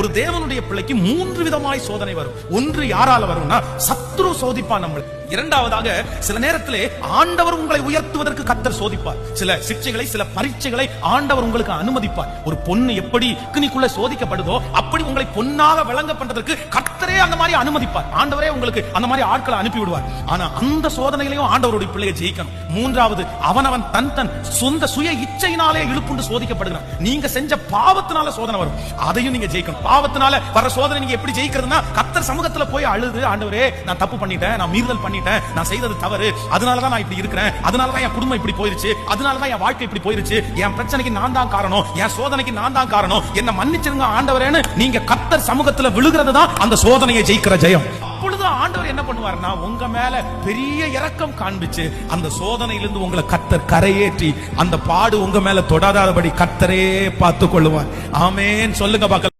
ஒரு தேவனுடைய பிள்ளைக்கு 3 விதமாய் சோதனை வரும். ஒன்று யாரால வரும்னா சத்ரு சோதிப்பான் நம்மளை. இரண்டாவதாக சில நேரத்திலே ஆண்டவர் உங்களை உயர்த்துவதற்கு கர்த்தர் சோதிப்பார். சில சிக்ஷைகளை, சில பரீட்சைகளை ஆண்டவர் உங்களுக்கு அனுமதிப்பார். ஒரு பொண்ணு எப்படி அக்னிக்குள்ள சோதிக்கப்படுதோ அப்படி உங்களை பொன்னாக விளங்க பண்றதற்கு கர்த்தரே அந்த மாதிரி அனுமதிப்பார். ஆண்டவரே உங்களுக்கு அந்த மாதிரி ஆட்களை அனுப்பி விடுவார். ஆனா அந்த சோதனைகளையும் ஆண்டவருடைய பிள்ளையை ஜெயிக்கணும். மூன்றாவது, அவனவன் தன் சொந்த சுய இச்சையினாலே இழுப்புண்டு சோதிக்கப்படுகிறான். நீங்க செஞ்ச பாவத்தினால சோதனை வரும், அதையும் நீங்க ஜெயிக்கணும். பாவத்தினால வர சோதனை நீங்க எப்படி ஜெயிக்கிறதுனா கர்த்தர் சமூகத்துல போய் அழுது, ஆண்டவரே நான் தப்பு பண்ணிட்டேன், நான் மீறுதல் பண்ணிட்டேன், நான் செய்தது தவறு, அதனாலதான் நான் இப்படி இருக்கிறேன், அதனாலதான் என் குடும்பம் இப்படி போயிருச்சு, அதனாலதான் என் வாழ்க்கை இப்படி போயிருச்சு, என் பிரச்சனைக்கு நான் தான் காரணம், என் சோதனைக்கு நான் தான் காரணம், என்ன மன்னிச்சிருங்க ஆண்டவரேன்னு நீங்க கர்த்தர் சமூகத்துல விழுகிறது தான் அந்த சோதனையை ஜெயிக்கிற ஜெயம். அப்பொழுது ஆண்டவர் என்ன பண்ணுவார்னா உங்க மேல பெரிய இரக்கம் காண்பிச்சு அந்த சோதனையிலிருந்து உங்களை கர்த்தர் கரையேற்றி அந்த பாடு உங்க மேல தொடாதபடி கர்த்தரே பார்த்துக் கொள்ளுவார். ஆமென் சொல்லுங்க பார்க்கலாம்.